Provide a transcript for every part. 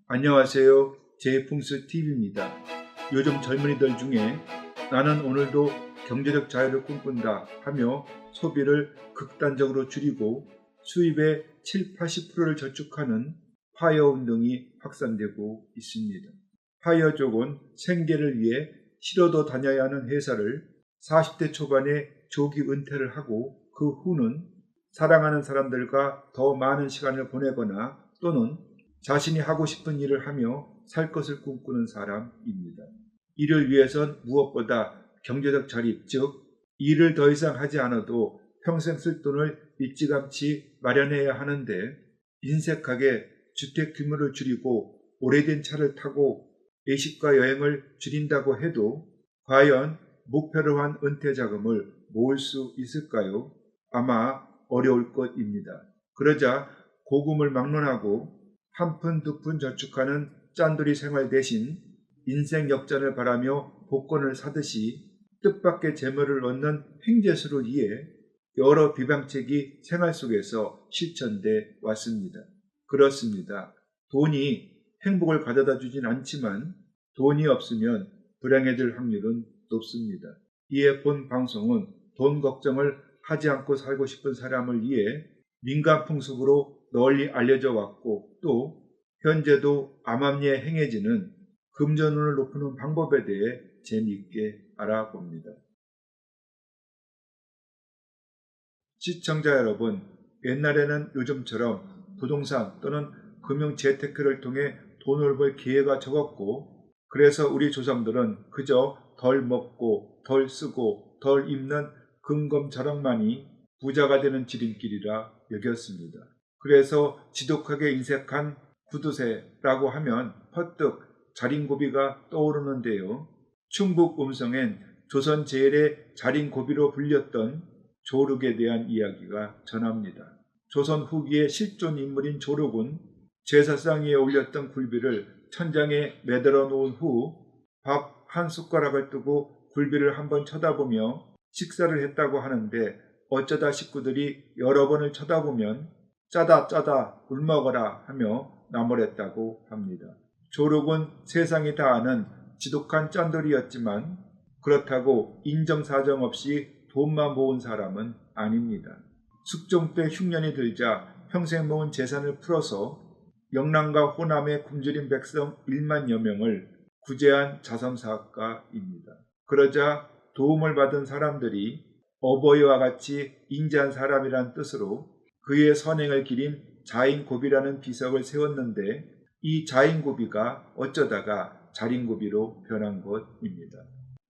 안녕하세요. 제풍스TV입니다. 요즘 젊은이들 중에 나는 오늘도 경제적 자유를 꿈꾼다 하며 소비를 극단적으로 줄이고 수입의 70~80%를 저축하는 파이어 운동이 확산되고 있습니다. 파이어족은 생계를 위해 쉬러도 다녀야 하는 회사를 40대 초반에 조기 은퇴를 하고 그 후는 사랑하는 사람들과 더 많은 시간을 보내거나 또는 자신이 하고 싶은 일을 하며 살 것을 꿈꾸는 사람입니다. 이를 위해선 무엇보다 경제적 자립, 즉 일을 더 이상 하지 않아도 평생 쓸 돈을 일찌감치 마련해야 하는데 인색하게 주택 규모를 줄이고 오래된 차를 타고 외식과 여행을 줄인다고 해도 과연 목표로 한 은퇴 자금을 모을 수 있을까요? 아마 어려울 것입니다. 그러자 고금을 막론하고 한 푼 두 푼 저축하는 짠돌이 생활 대신 인생 역전을 바라며 복권을 사듯이 뜻밖의 재물을 얻는 횡재수를 위해 여러 비방책이 생활 속에서 실천돼 왔습니다. 그렇습니다. 돈이 행복을 가져다 주진 않지만 돈이 없으면 불행해질 확률은 높습니다. 이에 본 방송은 돈 걱정을 하지 않고 살고 싶은 사람을 위해 민간 풍습으로 널리 알려져 왔고 또 현재도 암암리에 행해지는 금전운을 높이는 방법에 대해 재미있게 알아봅니다. 시청자 여러분, 옛날에는 요즘처럼 부동산 또는 금융 재테크를 통해 돈을 벌 기회가 적었고 그래서 우리 조상들은 그저 덜 먹고 덜 쓰고 덜 입는 금검자락만이 부자가 되는 지름길이라 여겼습니다. 그래서 지독하게 인색한 구두쇠라고 하면 퍼뜩 자린고비가 떠오르는데요. 충북 음성엔 조선 제일의 자린고비로 불렸던 조륵에 대한 이야기가 전합니다. 조선 후기의 실존 인물인 조륵은 제사상 위에 올렸던 굴비를 천장에 매달아 놓은 후 밥 한 숟가락을 뜨고 굴비를 한번 쳐다보며 식사를 했다고 하는데 어쩌다 식구들이 여러 번을 쳐다보면 짜다 물 먹어라 하며 나무랬다고 합니다. 조륵은 세상이 다 아는 지독한 짠돌이였지만 그렇다고 인정사정 없이 돈만 모은 사람은 아닙니다. 숙종 때 흉년이 들자 평생 모은 재산을 풀어서 영랑과 호남에 굶주린 백성 1만여 명을 구제한 자선사업가입니다. 그러자 도움을 받은 사람들이 어버이와 같이 인자한 사람이란 뜻으로 그의 선행을 기린 자인고비라는 비석을 세웠는데 이 자인고비가 어쩌다가 자린고비로 변한 것입니다.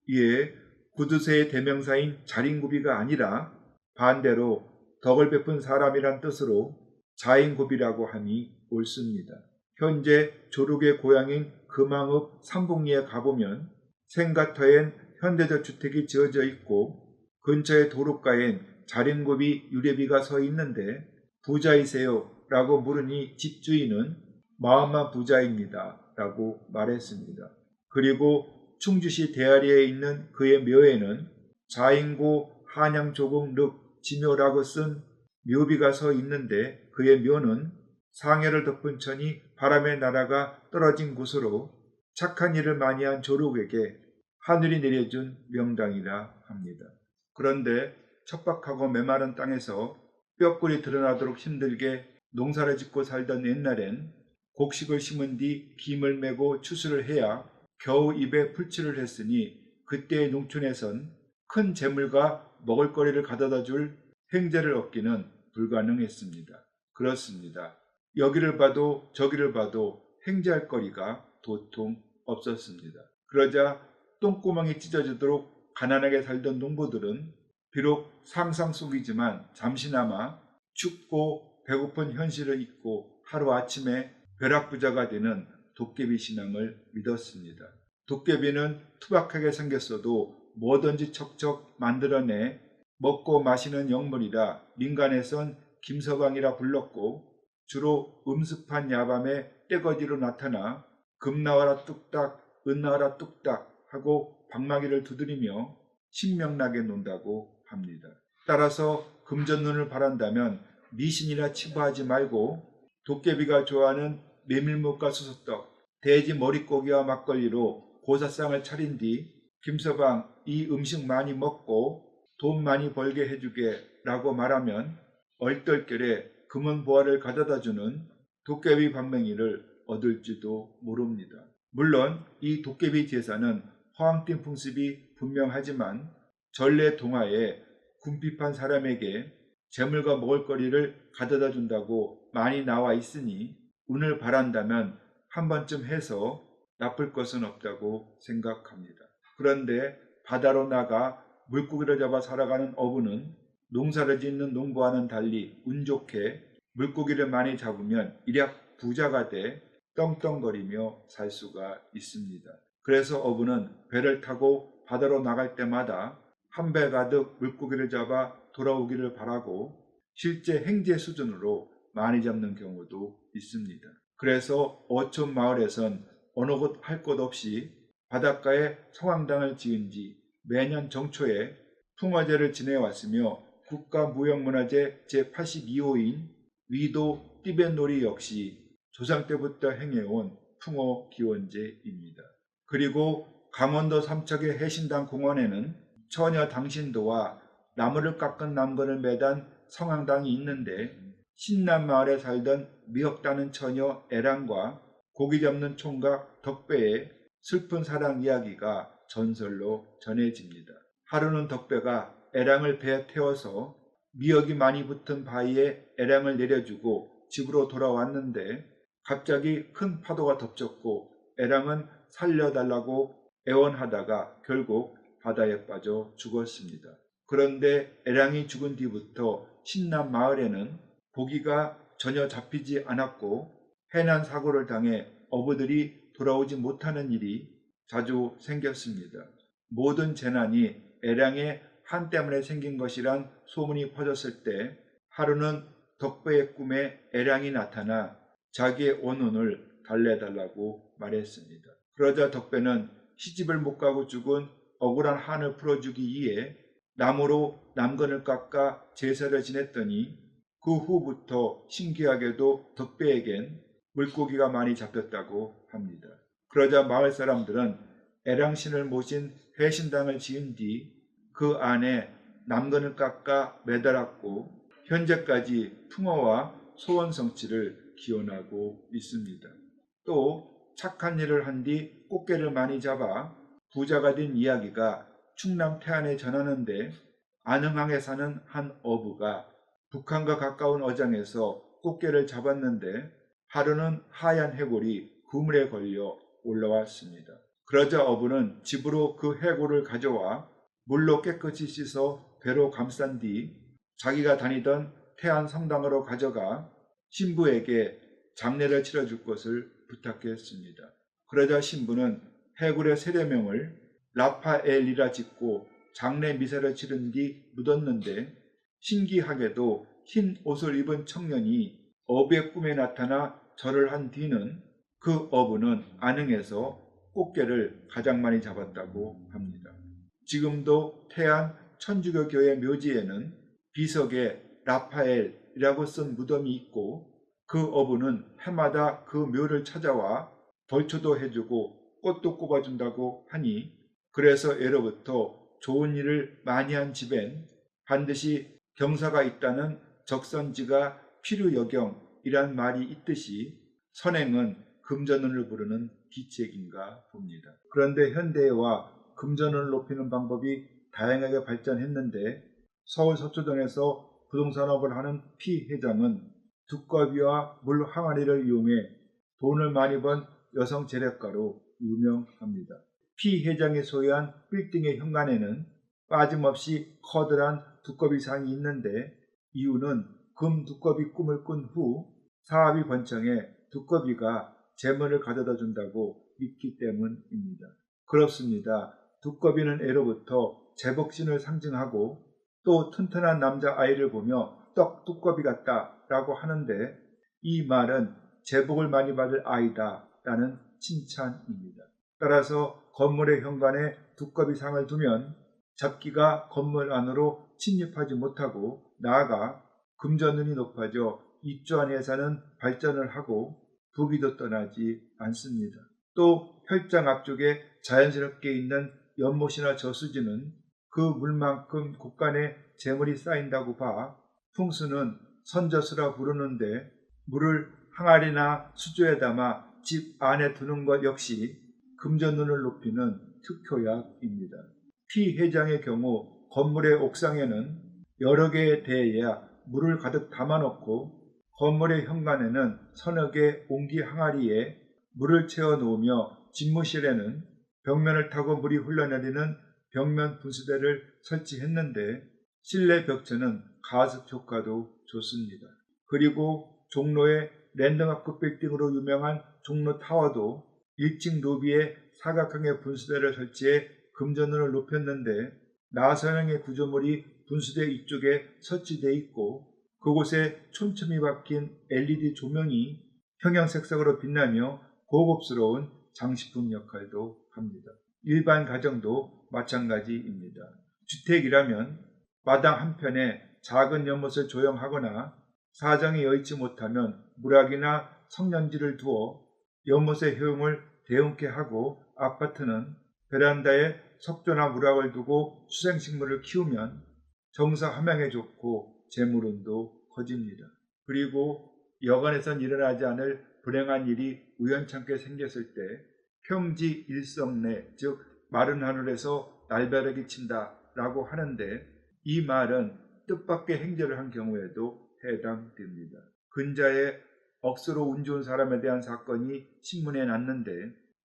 이에 구두쇠의 대명사인 자린고비가 아니라 반대로 덕을 베푼 사람이란 뜻으로 자인고비라고 하니 옳습니다. 현재 조륵의 고향인 금왕읍 삼북리에 가보면 생가터엔 현대적 주택이 지어져 있고 근처의 도로가엔 자린고비 유래비가 서 있는데 부자이세요? 라고 물으니 집주인은 마음만 부자입니다. 라고 말했습니다. 그리고 충주시 대아리에 있는 그의 묘에는 자인고 한양조국 륵 지묘라고 쓴 묘비가 서 있는데 그의 묘는 상해를 덮은 천이 바람에 날아가 떨어진 곳으로 착한 일을 많이 한 조륵에게 하늘이 내려준 명당이라 합니다. 그런데 척박하고 메마른 땅에서 뼈골이 드러나도록 힘들게 농사를 짓고 살던 옛날엔 곡식을 심은 뒤 김을 메고 추수를 해야 겨우 입에 풀칠을 했으니 그때의 농촌에선 큰 재물과 먹을거리를 가져다 줄 횡재를 얻기는 불가능했습니다. 그렇습니다. 여기를 봐도 저기를 봐도 횡재할 거리가 도통 없었습니다. 그러자 똥구멍이 찢어지도록 가난하게 살던 농부들은 비록 상상 속이지만 잠시나마 춥고 배고픈 현실을 잊고 하루아침에 벼락부자가 되는 도깨비 신앙을 믿었습니다. 도깨비는 투박하게 생겼어도 뭐든지 척척 만들어내 먹고 마시는 영물이라 민간에선 김서방이라 불렀고 주로 음습한 야밤에 떼거지로 나타나 금 나와라 뚝딱 은 나와라 뚝딱 하고 방망이를 두드리며 신명나게 논다고 합니다. 따라서 금전눈을 바란다면 미신이나 치부하지 말고 도깨비가 좋아하는 메밀묵과 수소떡, 돼지 머릿고기와 막걸리로 고사상을 차린 뒤 김서방 이 음식 많이 먹고 돈 많이 벌게 해주게 라고 말하면 얼떨결에 금은보화를 가져다주는 도깨비 방맹이를 얻을지도 모릅니다. 물론 이 도깨비 제사는 허황된 풍습이 분명하지만 전래 동화에 궁핍한 사람에게 재물과 먹을거리를 가져다 준다고 많이 나와 있으니 운을 바란다면 한 번쯤 해서 나쁠 것은 없다고 생각합니다. 그런데 바다로 나가 물고기를 잡아 살아가는 어부는 농사를 짓는 농부와는 달리 운 좋게 물고기를 많이 잡으면 일약 부자가 돼 떵떵거리며 살 수가 있습니다. 그래서 어부는 배를 타고 바다로 나갈 때마다 한 배 가득 물고기를 잡아 돌아오기를 바라고 실제 행제 수준으로 많이 잡는 경우도 있습니다. 그래서 어촌 마을에선 어느 곳 할 것 없이 바닷가에 성황당을 지은 지 매년 정초에 풍어제를 지내왔으며 국가무형문화재 제82호인 위도 띠뱃놀이 역시 조상 때부터 행해온 풍어 기원제입니다. 그리고 강원도 삼척의 해신당 공원에는 처녀 당신도와 나무를 깎은 남건을 매단 성황당이 있는데 신남마을에 살던 미역다는 처녀 애랑과 고기 잡는 총각 덕배의 슬픈 사랑 이야기가 전설로 전해집니다. 하루는 덕배가 애랑을 배에 태워서 미역이 많이 붙은 바위에 애랑을 내려주고 집으로 돌아왔는데 갑자기 큰 파도가 덮쳤고 애랑은 살려달라고 애원하다가 결국 바다에 빠져 죽었습니다. 그런데 애랑이 죽은 뒤부터 신남 마을에는 고기가 전혀 잡히지 않았고 해난 사고를 당해 어부들이 돌아오지 못하는 일이 자주 생겼습니다. 모든 재난이 애랑의 한 때문에 생긴 것이란 소문이 퍼졌을 때 하루는 덕배의 꿈에 애랑이 나타나 자기의 원혼을 달래달라고 말했습니다. 그러자 덕배는 시집을 못 가고 죽은 억울한 한을 풀어주기 위해 나무로 남건을 깎아 제사를 지냈더니 그 후부터 신기하게도 덕배에겐 물고기가 많이 잡혔다고 합니다. 그러자 마을 사람들은 애랑신을 모신 해신당을 지은 뒤 그 안에 남건을 깎아 매달았고 현재까지 풍어와 소원 성취를 기원하고 있습니다. 또 착한 일을 한 뒤 꽃게를 많이 잡아 부자가 된 이야기가 충남 태안에 전하는데 안흥항에 사는 한 어부가 북한과 가까운 어장에서 꽃게를 잡았는데 하루는 하얀 해골이 그물에 걸려 올라왔습니다. 그러자 어부는 집으로 그 해골을 가져와 물로 깨끗이 씻어 배로 감싼 뒤 자기가 다니던 태안 성당으로 가져가 신부에게 장례를 치러줄 것을 부탁했습니다. 그러자 신부는 해골의 세례명을 라파엘이라 짓고 장례 미사를 치른 뒤 묻었는데 신기하게도 흰 옷을 입은 청년이 어부의 꿈에 나타나 절을 한 뒤는 그 어부는 안흥에서 꽃게를 가장 많이 잡았다고 합니다. 지금도 태안 천주교 교회 묘지에는 비석에 라파엘이라고 쓴 무덤이 있고 그 어부는 해마다 그 묘를 찾아와 벌초도 해주고 꽃도 꼽아준다고 하니 그래서 예로부터 좋은 일을 많이 한 집엔 반드시 경사가 있다는 적선지가 필요여경이란 말이 있듯이 선행은 금전운을 부르는 기책인가 봅니다. 그런데 현대와 금전운을 높이는 방법이 다양하게 발전했는데 서울 서초동에서 부동산업을 하는 피 회장은 두꺼비와 물 항아리를 이용해 돈을 많이 번 여성 재력가로 유명합니다. 피 회장이 소유한 빌딩의 현관에는 빠짐없이 커다란 두꺼비상이 있는데 이유는 금 두꺼비 꿈을 꾼 후 사업이 번창해 두꺼비가 재물을 가져다 준다고 믿기 때문입니다. 그렇습니다. 두꺼비는 예로부터 재복신을 상징하고 또 튼튼한 남자아이를 보며 떡 두꺼비 같다 라고 하는데 이 말은 재복을 많이 받을 아이다 라는 칭찬입니다. 따라서 건물의 현관에 두꺼비상을 두면 잡기가 건물 안으로 침입하지 못하고 나아가 금전운이 높아져 입주한 회사는 발전을 하고 부귀도 떠나지 않습니다. 또 혈장 앞쪽에 자연스럽게 있는 연못이나 저수지는 그 물만큼 곳간에 재물이 쌓인다고 봐 풍수는 선저수라 부르는데 물을 항아리나 수조에 담아 집 안에 두는 것 역시 금전운을 높이는 특효약입니다. 피해장의 경우 건물의 옥상에는 여러 개의 대야 물을 가득 담아놓고 건물의 현관에는 서너 개 옹기 항아리에 물을 채워 놓으며 집무실에는 벽면을 타고 물이 흘러내리는 벽면 분수대를 설치했는데 실내 벽체는 가습 효과도 좋습니다. 그리고 종로의 랜드마크 빌딩으로 유명한 종로타워도 1층 로비에 사각형의 분수대를 설치해 금전운을 높였는데 나선형의 구조물이 분수대 이쪽에 설치되어 있고 그곳에 촘촘히 박힌 LED 조명이 형형색색으로 빛나며 고급스러운 장식품 역할도 합니다. 일반 가정도 마찬가지입니다. 주택이라면 마당 한편에 작은 연못을 조형하거나 사정이 여의치 못하면 물학이나 성년지를 두어 연못의 효용을 대응케 하고 아파트는 베란다에 석조나 물학을 두고 수생식물을 키우면 정서 함양에 좋고 재물운도 커집니다. 그리고 여간에선 일어나지 않을 불행한 일이 우연찮게 생겼을 때 평지 일성내 즉 마른 하늘에서 날벼락이 친다 라고 하는데 이 말은 뜻밖의 행제를 한 경우에도 해당됩니다. 근자에 억수로 운 좋은 사람에 대한 사건이 신문에 났는데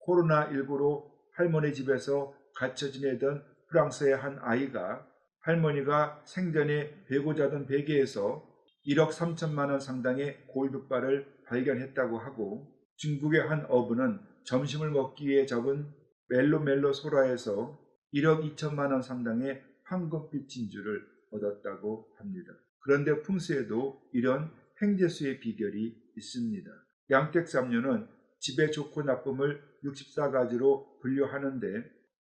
코로나19로 할머니 집에서 갇혀 지내던 프랑스의 한 아이가 할머니가 생전에 베고 자던 베개에서 1억 3천만 원 상당의 골드바를 발견했다고 하고 중국의 한 어부는 점심을 먹기 위해 잡은 멜로멜로 소라에서 1억 2천만 원 상당의 황금빛 진주를 얻었다고 합니다. 그런데 풍수에도 이런 행재수의 비결이 있습니다. 양택삼류는 집의 좋고 나쁨을 64가지로 분류하는데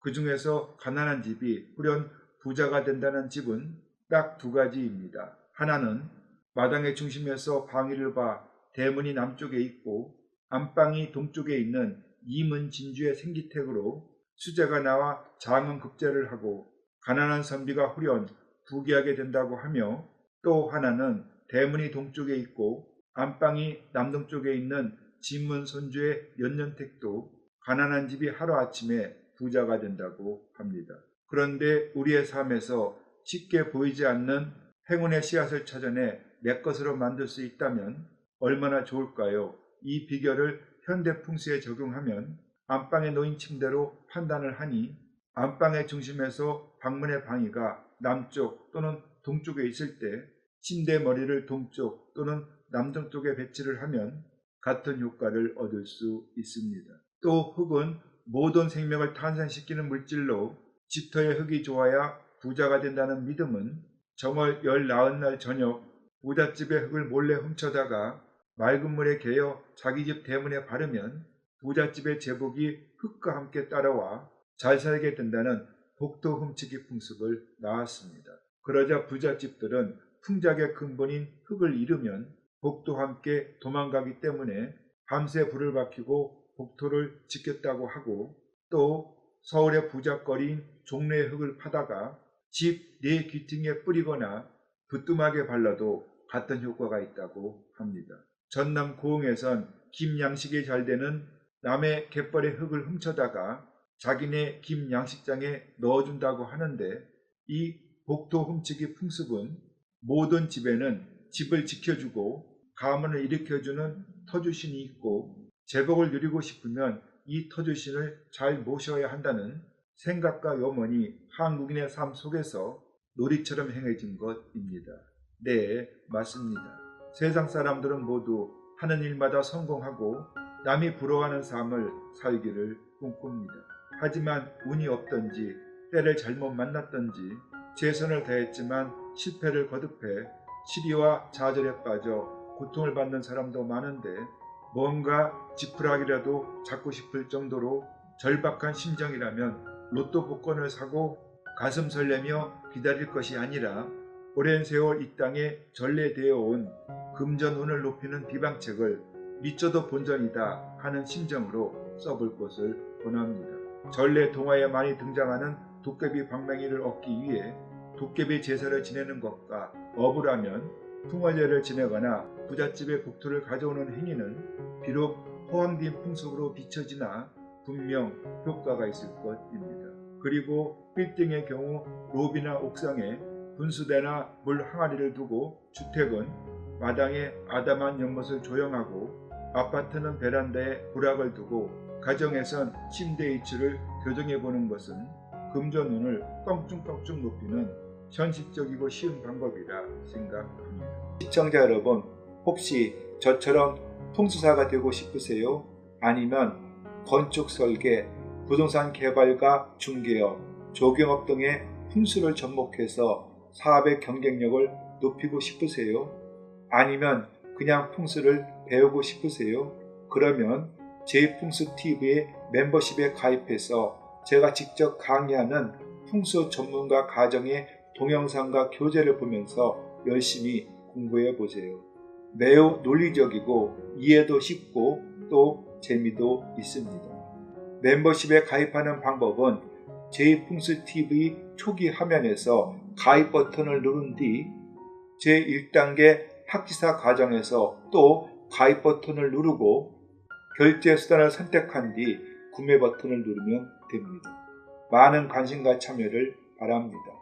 그 중에서 가난한 집이 후련 부자가 된다는 집은 딱 두 가지입니다. 하나는 마당의 중심에서 방위를 봐 대문이 남쪽에 있고 안방이 동쪽에 있는 이문 진주의 생기택으로 수재가 나와 장흥급제를 하고 가난한 선비가 후련 부귀하게 된다고 하며 또 하나는 대문이 동쪽에 있고 안방이 남동쪽에 있는 진문 손주의 연년택도 가난한 집이 하루아침에 부자가 된다고 합니다. 그런데 우리의 삶에서 쉽게 보이지 않는 행운의 씨앗을 찾아내 내 것으로 만들 수 있다면 얼마나 좋을까요? 이 비결을 현대 풍수에 적용하면 안방에 놓인 침대로 판단을 하니 안방의 중심에서 방문의 방위가 남쪽 또는 동쪽에 있을 때 침대 머리를 동쪽 또는 남동쪽에 배치를 하면 같은 효과를 얻을 수 있습니다. 또 흙은 모든 생명을 탄생시키는 물질로 집터의 흙이 좋아야 부자가 된다는 믿음은 정월 19날 저녁 부잣집의 흙을 몰래 훔쳐다가 맑은 물에 개어 자기 집 대문에 바르면 부잣집의 제복이 흙과 함께 따라와 잘 살게 된다는 복도 훔치기 풍습을 낳았습니다. 그러자 부잣집들은 풍작의 근본인 흙을 잃으면 복도와 함께 도망가기 때문에 밤새 불을 밝히고 복도를 지켰다고 하고 또 서울의 부잣거리인 종로의 흙을 파다가 집 네 귀퉁이에 뿌리거나 부뚜막에 발라도 같은 효과가 있다고 합니다. 전남 고흥에선 김 양식이 잘 되는 남의 갯벌의 흙을 훔쳐다가 자기네 김 양식장에 넣어준다고 하는데 이 복도 훔치기 풍습은 모든 집에는 집을 지켜주고 가문을 일으켜주는 터주신이 있고 제복을 누리고 싶으면 이 터주신을 잘 모셔야 한다는 생각과 염원이 한국인의 삶 속에서 놀이처럼 행해진 것입니다. 네, 맞습니다. 세상 사람들은 모두 하는 일마다 성공하고 남이 부러워하는 삶을 살기를 꿈꿉니다. 하지만 운이 없던지 때를 잘못 만났던지 최선을 다했지만 실패를 거듭해 시리와 좌절에 빠져 고통을 받는 사람도 많은데 뭔가 지푸라기라도 잡고 싶을 정도로 절박한 심정이라면 로또 복권을 사고 가슴 설레며 기다릴 것이 아니라 오랜 세월 이 땅에 전래되어 온 금전운을 높이는 비방책을 미쳐도 본전이다 하는 심정으로 써볼 것을 권합니다. 전래 동화에 많이 등장하는 도깨비 방망이를 얻기 위해 도깨비 제사를 지내는 것과 억울하면 풍월제를 지내거나 부잣집에 복토를 가져오는 행위는 비록 허황된 풍속으로 비춰지나 분명 효과가 있을 것입니다. 그리고 빌딩의 경우 로비나 옥상에 분수대나 물 항아리를 두고 주택은 마당에 아담한 연못을 조형하고 아파트는 베란다에 부락을 두고 가정에선 침대 이치를 교정해보는 것은 금전운을 껑충껑충 높이는 현실적이고 쉬운 방법이라 생각합니다. 시청자 여러분, 혹시 저처럼 풍수사가 되고 싶으세요? 아니면 건축 설계, 부동산 개발과 중개업, 조경업 등의 풍수를 접목해서 사업의 경쟁력을 높이고 싶으세요? 아니면 그냥 풍수를 배우고 싶으세요? 그러면 제풍수TV의 멤버십에 가입해서 제가 직접 강의하는 풍수 전문가 가정의 동영상과 교재를 보면서 열심히 공부해 보세요. 매우 논리적이고 이해도 쉽고 또 재미도 있습니다. 멤버십에 가입하는 방법은 제풍수TV 초기 화면에서 가입 버튼을 누른 뒤 제1단계 학기사 과정에서 또 가입 버튼을 누르고 결제 수단을 선택한 뒤 구매 버튼을 누르면 됩니다. 많은 관심과 참여를 바랍니다.